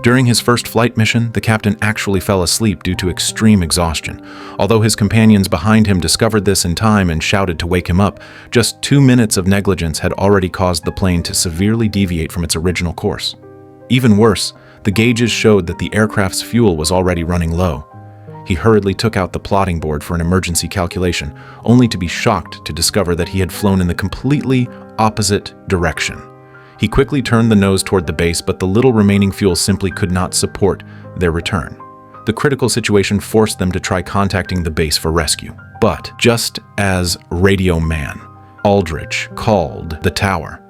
During his first flight mission, the captain actually fell asleep due to extreme exhaustion. Although his companions behind him discovered this in time and shouted to wake him up, just 2 minutes of negligence had already caused the plane to severely deviate from its original course. Even worse, the gauges showed that the aircraft's fuel was already running low. He hurriedly took out the plotting board for an emergency calculation, only to be shocked to discover that he had flown in the completely opposite direction. He quickly turned the nose toward the base, but the little remaining fuel simply could not support their return. The critical situation forced them to try contacting the base for rescue. But just as Radio Man, Aldrich, called the tower,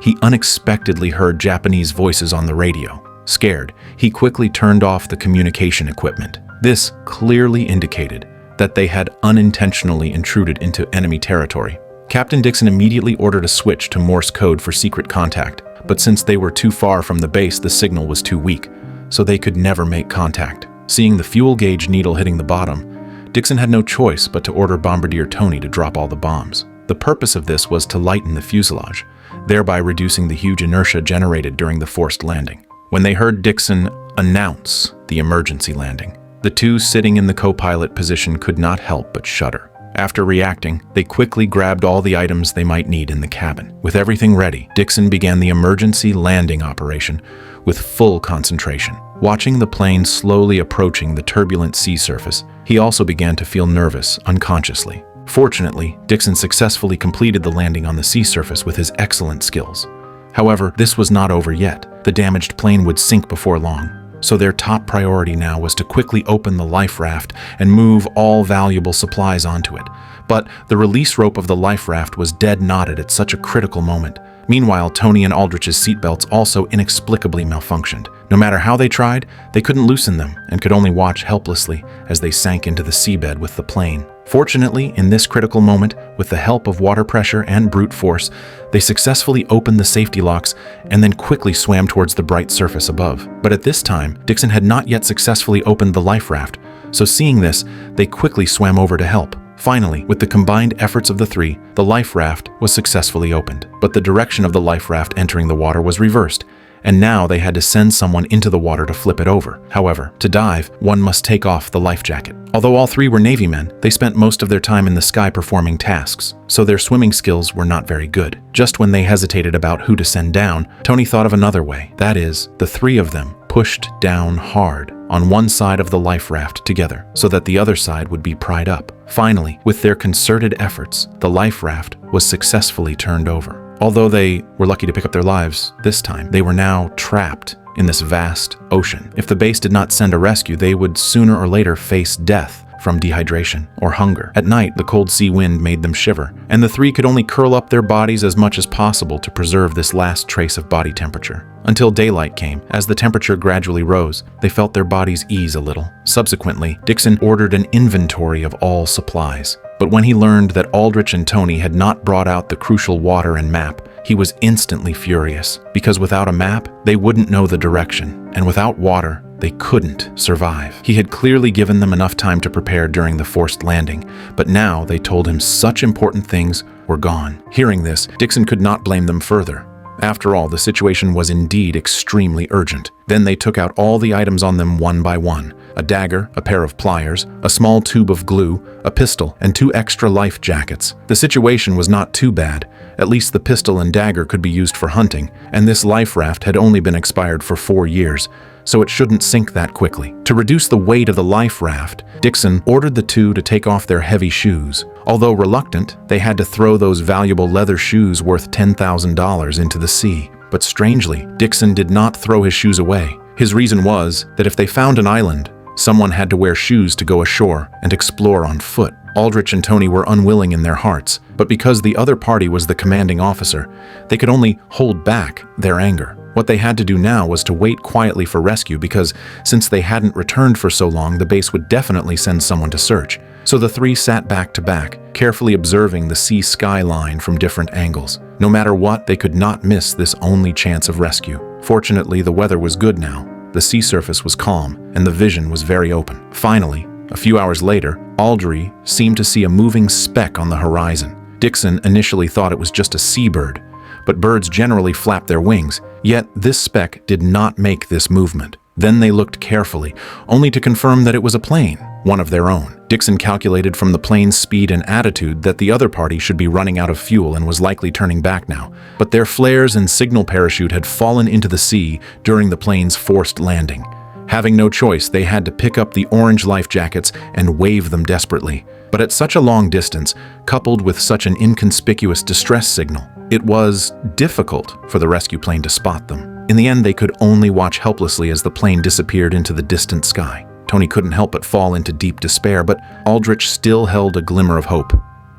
he unexpectedly heard Japanese voices on the radio. Scared, he quickly turned off the communication equipment. This clearly indicated that they had unintentionally intruded into enemy territory. Captain Dixon immediately ordered a switch to Morse code for secret contact, but since they were too far from the base, the signal was too weak, so they could never make contact. Seeing the fuel gauge needle hitting the bottom, Dixon had no choice but to order Bombardier Tony to drop all the bombs. The purpose of this was to lighten the fuselage, thereby reducing the huge inertia generated during the forced landing. When they heard Dixon announce the emergency landing, the two sitting in the co-pilot position could not help but shudder. After reacting, they quickly grabbed all the items they might need in the cabin. With everything ready, Dixon began the emergency landing operation with full concentration. Watching the plane slowly approaching the turbulent sea surface, he also began to feel nervous unconsciously. Fortunately, Dixon successfully completed the landing on the sea surface with his excellent skills. However, this was not over yet. The damaged plane would sink before long. So their top priority now was to quickly open the life raft and move all valuable supplies onto it. But the release rope of the life raft was dead knotted at such a critical moment. Meanwhile, Tony and Aldrich's seatbelts also inexplicably malfunctioned. No matter how they tried, they couldn't loosen them and could only watch helplessly as they sank into the seabed with the plane. Fortunately, in this critical moment, with the help of water pressure and brute force, they successfully opened the safety locks and then quickly swam towards the bright surface above. But at this time, Dixon had not yet successfully opened the life raft, so seeing this, they quickly swam over to help. Finally, with the combined efforts of the three, the life raft was successfully opened. But the direction of the life raft entering the water was reversed, and now they had to send someone into the water to flip it over. However, to dive, one must take off the life jacket. Although all three were Navy men, they spent most of their time in the sky performing tasks, so their swimming skills were not very good. Just when they hesitated about who to send down, Tony thought of another way. That is, the three of them pushed down hard on one side of the life raft together, so that the other side would be pried up. Finally, with their concerted efforts, the life raft was successfully turned over. Although they were lucky to pick up their lives this time, they were now trapped in this vast ocean. If the base did not send a rescue, they would sooner or later face death from dehydration or hunger. At night, the cold sea wind made them shiver, and the three could only curl up their bodies as much as possible to preserve this last trace of body temperature. Until daylight came. As the temperature gradually rose, they felt their bodies ease a little. Subsequently, Dixon ordered an inventory of all supplies. But when he learned that Aldrich and Tony had not brought out the crucial water and map, he was instantly furious, because without a map, they wouldn't know the direction, and without water, they couldn't survive. He had clearly given them enough time to prepare during the forced landing, but now they told him such important things were gone. Hearing this, Dixon could not blame them further. After all, the situation was indeed extremely urgent. Then they took out all the items on them one by one: a dagger, a pair of pliers, a small tube of glue, a pistol, and 2 extra life jackets. The situation was not too bad. At least the pistol and dagger could be used for hunting, and this life raft had only been expired for 4 years, so it shouldn't sink that quickly. To reduce the weight of the life raft, Dixon ordered the two to take off their heavy shoes. Although reluctant, they had to throw those valuable leather shoes worth $10,000 into the sea. But strangely, Dixon did not throw his shoes away. His reason was that if they found an island, someone had to wear shoes to go ashore and explore on foot. Aldrich and Tony were unwilling in their hearts, but because the other party was the commanding officer, they could only hold back their anger. What they had to do now was to wait quietly for rescue, because since they hadn't returned for so long, the base would definitely send someone to search. So the three sat back to back, carefully observing the sea skyline from different angles. No matter what, they could not miss this only chance of rescue. Fortunately, the weather was good now. The sea surface was calm, and the vision was very open. Finally, a few hours later, Aldrich seemed to see a moving speck on the horizon. Dixon initially thought it was just a seabird, but birds generally flap their wings, yet this speck did not make this movement. Then they looked carefully, only to confirm that it was a plane, one of their own. Dixon calculated from the plane's speed and attitude that the other party should be running out of fuel and was likely turning back now. But their flares and signal parachute had fallen into the sea during the plane's forced landing. Having no choice, they had to pick up the orange life jackets and wave them desperately. But at such a long distance, coupled with such an inconspicuous distress signal, it was difficult for the rescue plane to spot them. In the end, they could only watch helplessly as the plane disappeared into the distant sky. Tony couldn't help but fall into deep despair, but Aldrich still held a glimmer of hope,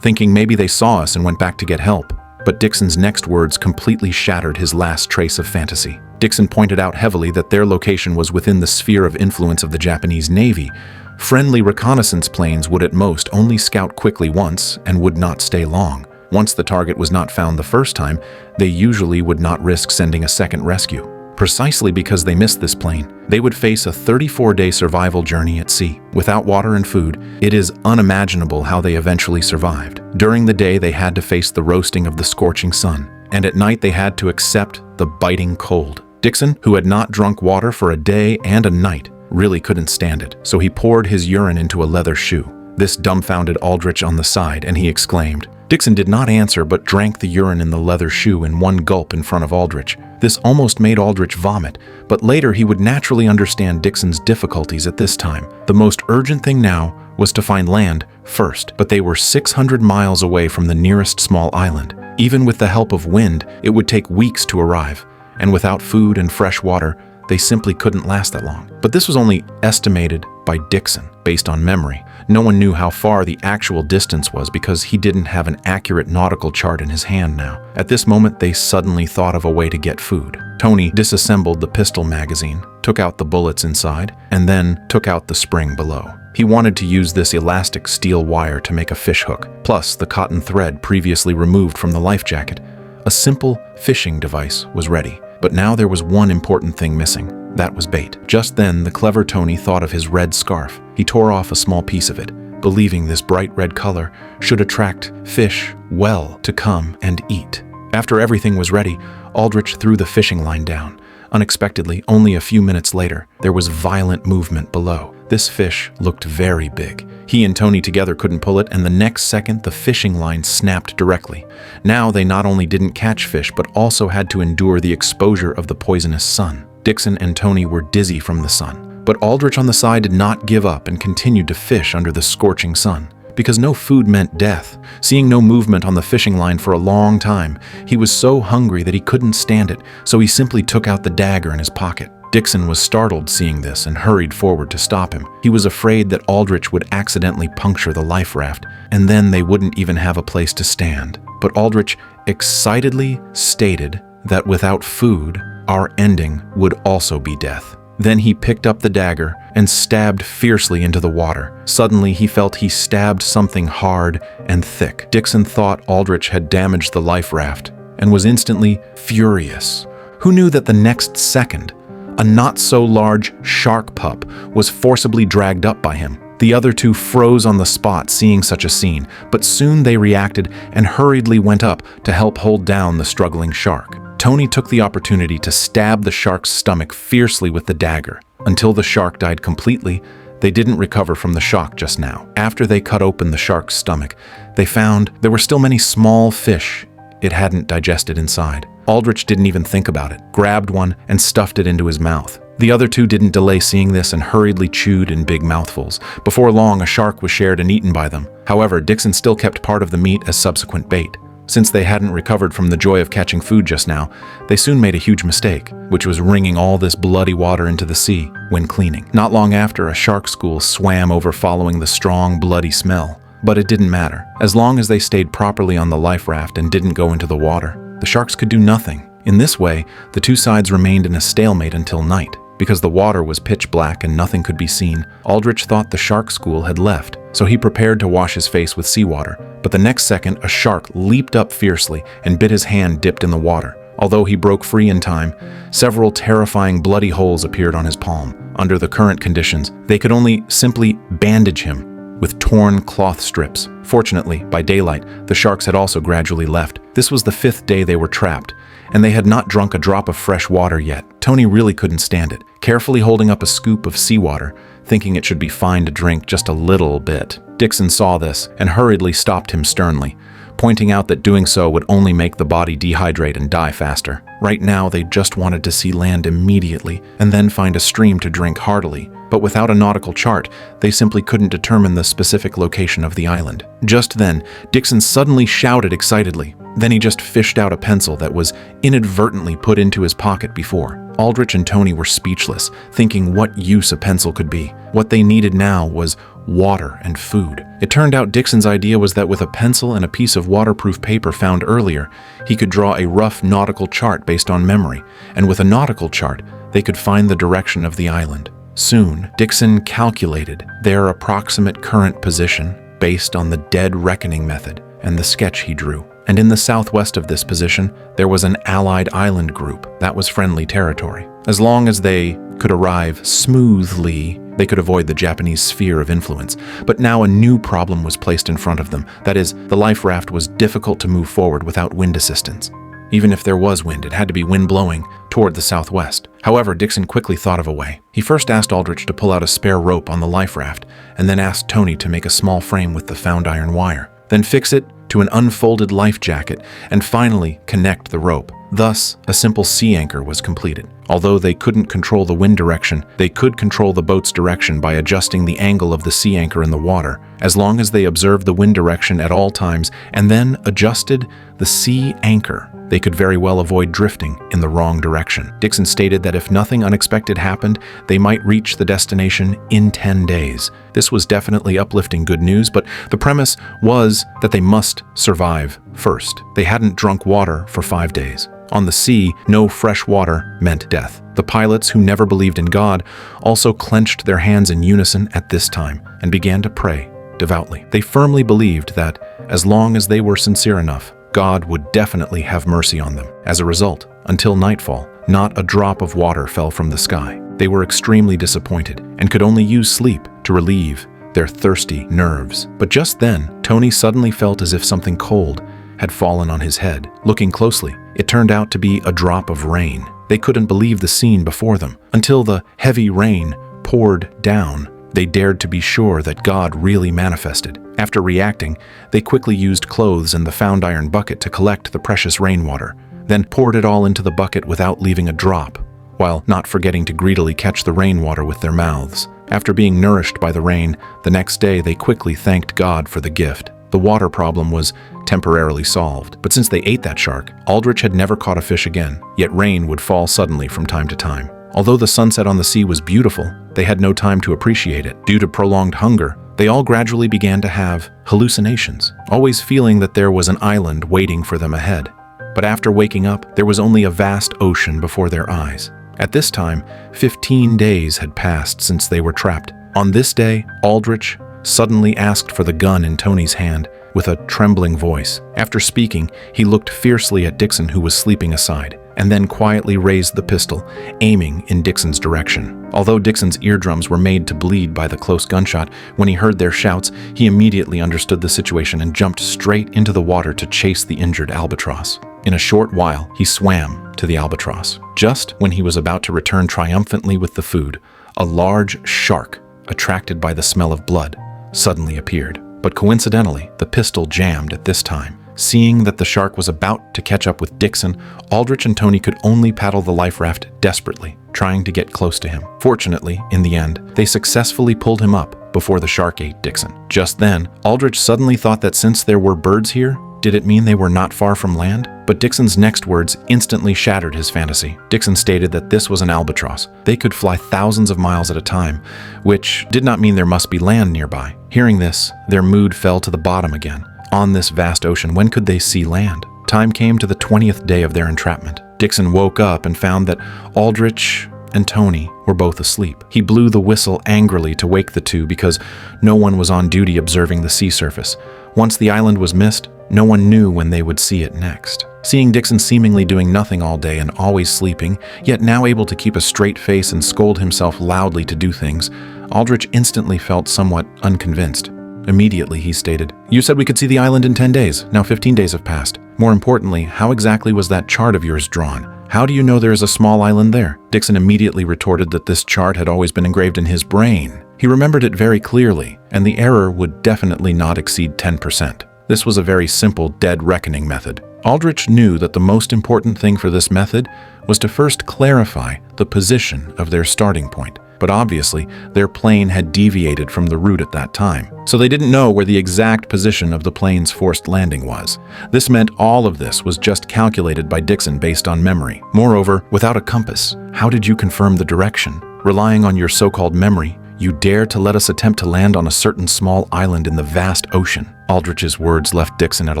thinking maybe they saw us and went back to get help. But Dixon's next words completely shattered his last trace of fantasy. Dixon pointed out heavily that their location was within the sphere of influence of the Japanese Navy. Friendly reconnaissance planes would at most only scout quickly once and would not stay long. Once the target was not found the first time, they usually would not risk sending a second rescue. Precisely because they missed this plane, they would face a 34-day survival journey at sea. Without water and food, it is unimaginable how they eventually survived. During the day, they had to face the roasting of the scorching sun, and at night they had to accept the biting cold. Dixon, who had not drunk water for a day and a night, really couldn't stand it, so he poured his urine into a leather shoe. This dumbfounded Aldrich on the side, and he exclaimed. Dixon did not answer but drank the urine in the leather shoe in one gulp in front of Aldrich. This almost made Aldrich vomit, but later he would naturally understand Dixon's difficulties at this time. The most urgent thing now was to find land first, but they were 600 miles away from the nearest small island. Even with the help of wind, it would take weeks to arrive, and without food and fresh water, they simply couldn't last that long. But this was only estimated by Dixon, based on memory. No one knew how far the actual distance was because he didn't have an accurate nautical chart in his hand now. At this moment, they suddenly thought of a way to get food. Tony disassembled the pistol magazine, took out the bullets inside, and then took out the spring below. He wanted to use this elastic steel wire to make a fishhook, plus the cotton thread previously removed from the life jacket. A simple fishing device was ready. But now there was one important thing missing. That was bait. Just then, the clever Tony thought of his red scarf. He tore off a small piece of it, believing this bright red color should attract fish well to come and eat. After everything was ready, Aldrich threw the fishing line down. Unexpectedly, only a few minutes later, there was violent movement below. This fish looked very big. He and Tony together couldn't pull it, and the next second, the fishing line snapped directly. Now they not only didn't catch fish, but also had to endure the exposure of the poisonous sun. Dixon and Tony were dizzy from the sun, but Aldrich on the side did not give up and continued to fish under the scorching sun. Because no food meant death. Seeing no movement on the fishing line for a long time, he was so hungry that he couldn't stand it, so he simply took out the dagger in his pocket. Dixon was startled seeing this and hurried forward to stop him. He was afraid that Aldrich would accidentally puncture the life raft, and then they wouldn't even have a place to stand. But Aldrich excitedly stated that without food, our ending would also be death. Then he picked up the dagger and stabbed fiercely into the water. Suddenly, he felt he stabbed something hard and thick. Dixon thought Aldrich had damaged the life raft and was instantly furious. Who knew that the next second, a not-so-large shark pup was forcibly dragged up by him? The other two froze on the spot seeing such a scene, but soon they reacted and hurriedly went up to help hold down the struggling shark. Tony took the opportunity to stab the shark's stomach fiercely with the dagger. Until the shark died completely, they didn't recover from the shock just now. After they cut open the shark's stomach, they found there were still many small fish it hadn't digested inside. Aldrich didn't even think about it, grabbed one and stuffed it into his mouth. The other two didn't delay seeing this and hurriedly chewed in big mouthfuls. Before long, a shark was shared and eaten by them. However, Dixon still kept part of the meat as subsequent bait. Since they hadn't recovered from the joy of catching food just now, they soon made a huge mistake, which was wringing all this bloody water into the sea when cleaning. Not long after, a shark school swam over following the strong, bloody smell. But it didn't matter. As long as they stayed properly on the life raft and didn't go into the water, the sharks could do nothing. In this way, the two sides remained in a stalemate until night. Because the water was pitch black and nothing could be seen, Aldrich thought the shark school had left, so he prepared to wash his face with seawater. But the next second, a shark leaped up fiercely and bit his hand dipped in the water. Although he broke free in time, several terrifying bloody holes appeared on his palm. Under the current conditions, they could only simply bandage him with torn cloth strips. Fortunately, by daylight, the sharks had also gradually left. This was the 5th day they were trapped, and they had not drunk a drop of fresh water yet. Tony really couldn't stand it. carefully holding up a scoop of seawater, thinking it should be fine to drink just a little bit. Dixon saw this and hurriedly stopped him sternly, pointing out that doing so would only make the body dehydrate and die faster. Right now, they just wanted to see land immediately and then find a stream to drink heartily. But without a nautical chart, they simply couldn't determine the specific location of the island. Just then, Dixon suddenly shouted excitedly. Then he just fished out a pencil that was inadvertently put into his pocket before. Aldrich and Tony were speechless, thinking what use a pencil could be. What they needed now was water and food. It turned out Dixon's idea was that with a pencil and a piece of waterproof paper found earlier, he could draw a rough nautical chart based on memory, and with a nautical chart, they could find the direction of the island. Soon, Dixon calculated their approximate current position based on the dead reckoning method and the sketch he drew. And in the southwest of this position, there was an allied island group that was friendly territory. As long as they could arrive smoothly, they could avoid the Japanese sphere of influence. But now a new problem was placed in front of them. That is, the life raft was difficult to move forward without wind assistance. Even if there was wind, it had to be wind blowing toward the southwest. However, Dixon quickly thought of a way. He first asked Aldrich to pull out a spare rope on the life raft, and then asked Tony to make a small frame with the found iron wire. Then fix it to an unfolded life jacket, and finally connect the rope. Thus, a simple sea anchor was completed. Although they couldn't control the wind direction, they could control the boat's direction by adjusting the angle of the sea anchor in the water, as long as they observed the wind direction at all times and then adjusted the sea anchor. They could very well avoid drifting in the wrong direction. Dixon stated that if nothing unexpected happened, they might reach the destination in 10 days. This was definitely uplifting good news, but the premise was that they must survive first. They hadn't drunk water for 5 days. On the sea, no fresh water meant death. The pilots, who never believed in God, also clenched their hands in unison at this time and began to pray devoutly. They firmly believed that, as long as they were sincere enough, God would definitely have mercy on them. As a result, until nightfall, not a drop of water fell from the sky. They were extremely disappointed and could only use sleep to relieve their thirsty nerves. But just then, Tony suddenly felt as if something cold had fallen on his head. Looking closely, it turned out to be a drop of rain. They couldn't believe the scene before them. Until the heavy rain poured down, they dared to be sure that God really manifested. After reacting, they quickly used clothes and the found iron bucket to collect the precious rainwater, then poured it all into the bucket without leaving a drop, while not forgetting to greedily catch the rainwater with their mouths. After being nourished by the rain, the next day they quickly thanked God for the gift. The water problem was temporarily solved, but since they ate that shark, Aldrich had never caught a fish again, yet rain would fall suddenly from time to time. Although the sunset on the sea was beautiful, they had no time to appreciate it. Due to prolonged hunger, they all gradually began to have hallucinations, always feeling that there was an island waiting for them ahead. But after waking up, there was only a vast ocean before their eyes. At this time, 15 days had passed since they were trapped. On this day, Aldrich suddenly asked for the gun in Tony's hand with a trembling voice. After speaking, he looked fiercely at Dixon, who was sleeping aside, and then quietly raised the pistol, aiming in Dixon's direction. Although Dixon's eardrums were made to bleed by the close gunshot, when he heard their shouts, he immediately understood the situation and jumped straight into the water to chase the injured albatross. In a short while, he swam to the albatross. Just when he was about to return triumphantly with the food, a large shark, attracted by the smell of blood, suddenly appeared. But coincidentally, the pistol jammed at this time. Seeing that the shark was about to catch up with Dixon, Aldrich and Tony could only paddle the life raft desperately, trying to get close to him. Fortunately, in the end, they successfully pulled him up before the shark ate Dixon. Just then, Aldrich suddenly thought that since there were birds here, did it mean they were not far from land? But Dixon's next words instantly shattered his fantasy. Dixon stated that this was an albatross. They could fly thousands of miles at a time, which did not mean there must be land nearby. Hearing this, their mood fell to the bottom again. On this vast ocean, when could they see land? Time came to the 20th day of their entrapment. Dixon woke up and found that Aldrich and Tony were both asleep. He blew the whistle angrily to wake the two because no one was on duty observing the sea surface. Once the island was missed, no one knew when they would see it next. Seeing Dixon seemingly doing nothing all day and always sleeping, yet now able to keep a straight face and scold himself loudly to do things, Aldrich instantly felt somewhat unconvinced. Immediately, he stated, "You said we could see the island in 10 days. Now 15 days have passed. More importantly, how exactly was that chart of yours drawn? How do you know there is a small island there? Dixon immediately retorted that this chart had always been engraved in his brain. He remembered it very clearly, and the error would definitely not exceed 10%. This was a very simple dead reckoning method. Aldrich knew that the most important thing for this method was to first clarify the position of their starting point. But obviously, their plane had deviated from the route at that time, so they didn't know where the exact position of the plane's forced landing was. This meant all of this was just calculated by Dixon based on memory. Moreover, without a compass, how did you confirm the direction? Relying on your so-called memory, you dare to let us attempt to land on a certain small island in the vast ocean. Aldrich's words left Dixon at a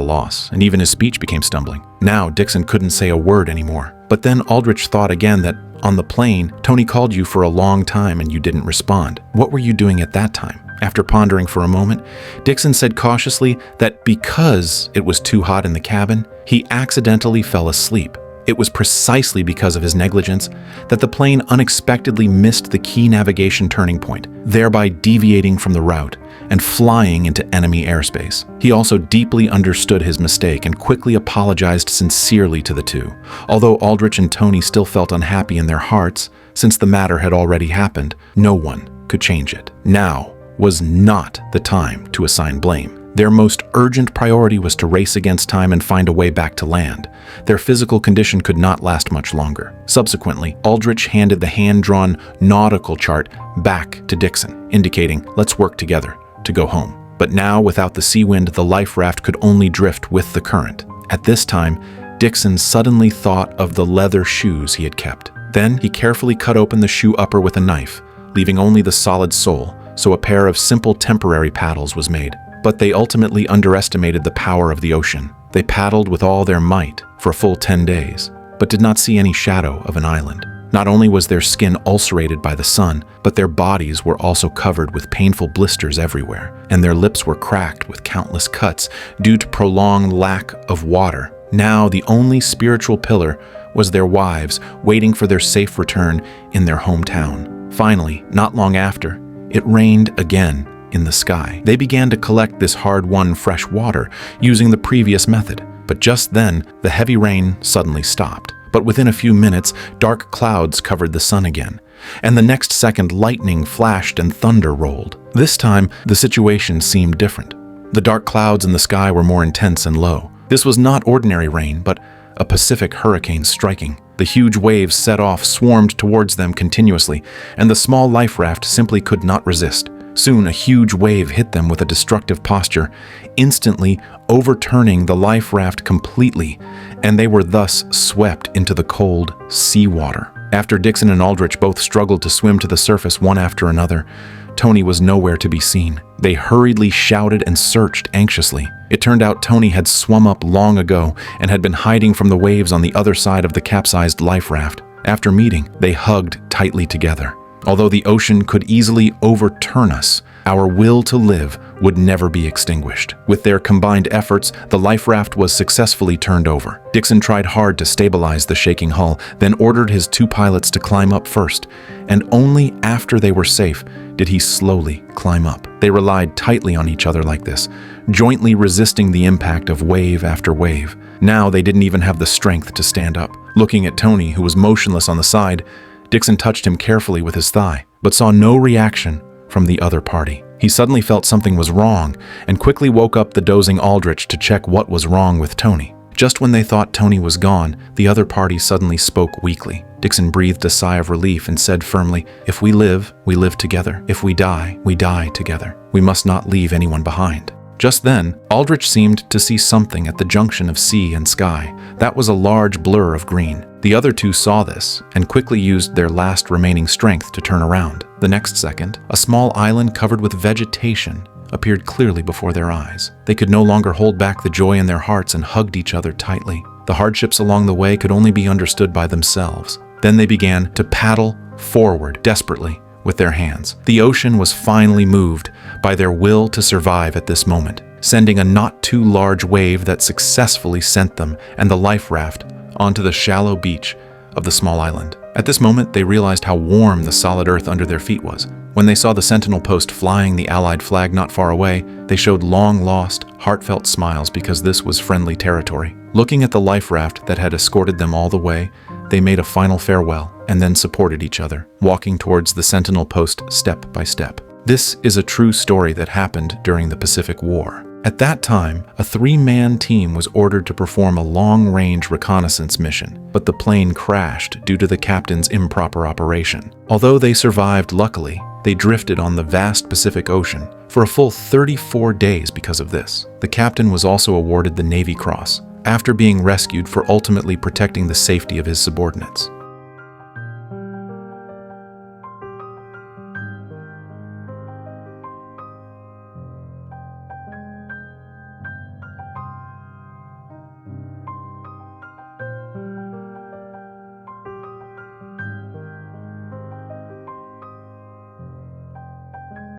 loss, and even his speech became stumbling. Now, Dixon couldn't say a word anymore. But then Aldrich thought again that, on the plane, Tony called you for a long time and you didn't respond. What were you doing at that time? After pondering for a moment, Dixon said cautiously that because it was too hot in the cabin, he accidentally fell asleep. It was precisely because of his negligence that the plane unexpectedly missed the key navigation turning point, thereby deviating from the route and flying into enemy airspace. He also deeply understood his mistake and quickly apologized sincerely to the two. Although Aldrich and Tony still felt unhappy in their hearts, since the matter had already happened, no one could change it. Now was not the time to assign blame. Their most urgent priority was to race against time and find a way back to land. Their physical condition could not last much longer. Subsequently, Aldrich handed the hand-drawn nautical chart back to Dixon, indicating, "Let's work together to go home." But now, without the sea wind, the life raft could only drift with the current. At this time, Dixon suddenly thought of the leather shoes he had kept. Then he carefully cut open the shoe upper with a knife, leaving only the solid sole, so a pair of simple temporary paddles was made. But they ultimately underestimated the power of the ocean. They paddled with all their might for a full 10 days, but did not see any shadow of an island. Not only was their skin ulcerated by the sun, but their bodies were also covered with painful blisters everywhere, and their lips were cracked with countless cuts due to prolonged lack of water. Now the only spiritual pillar was their wives waiting for their safe return in their hometown. Finally, not long after, it rained again in the sky. They began to collect this hard-won fresh water using the previous method, but just then the heavy rain suddenly stopped. But within a few minutes, dark clouds covered the sun again, and the next second lightning flashed and thunder rolled. This time, the situation seemed different. The dark clouds in the sky were more intense and low. This was not ordinary rain, but a Pacific hurricane striking. The huge waves set off swarmed towards them continuously, and the small life raft simply could not resist. Soon, a huge wave hit them with a destructive posture, instantly overturning the life raft completely, and they were thus swept into the cold seawater. After Dixon and Aldrich both struggled to swim to the surface one after another, Tony was nowhere to be seen. They hurriedly shouted and searched anxiously. It turned out Tony had swum up long ago and had been hiding from the waves on the other side of the capsized life raft. After meeting, they hugged tightly together. Although the ocean could easily overturn us, our will to live would never be extinguished. With their combined efforts, the life raft was successfully turned over. Dixon tried hard to stabilize the shaking hull, then ordered his two pilots to climb up first, and only after they were safe did he slowly climb up. They relied tightly on each other like this, jointly resisting the impact of wave after wave. Now they didn't even have the strength to stand up. Looking at Tony, who was motionless on the side, Dixon touched him carefully with his thigh, but saw no reaction from the other party. He suddenly felt something was wrong and quickly woke up the dozing Aldrich to check what was wrong with Tony. Just when they thought Tony was gone, the other party suddenly spoke weakly. Dixon breathed a sigh of relief and said firmly, "If we live together. If we die together. We must not leave anyone behind." Just then, Aldrich seemed to see something at the junction of sea and sky. That was a large blur of green. The other two saw this and quickly used their last remaining strength to turn around. The next second, a small island covered with vegetation appeared clearly before their eyes. They could no longer hold back the joy in their hearts and hugged each other tightly. The hardships along the way could only be understood by themselves. Then they began to paddle forward desperately with their hands. The ocean was finally moved by their will to survive at this moment, sending a not too large wave that successfully sent them and the life raft onto the shallow beach of the small island. At this moment, they realized how warm the solid earth under their feet was. When they saw the sentinel post flying the Allied flag not far away, they showed long-lost, heartfelt smiles because this was friendly territory. Looking at the life raft that had escorted them all the way, they made a final farewell and then supported each other, walking towards the sentinel post step by step. This is a true story that happened during the Pacific War. At that time, a 3-man team was ordered to perform a long-range reconnaissance mission, but the plane crashed due to the captain's improper operation. Although they survived luckily, they drifted on the vast Pacific Ocean for a full 34 days because of this. The captain was also awarded the Navy Cross, after being rescued for ultimately protecting the safety of his subordinates.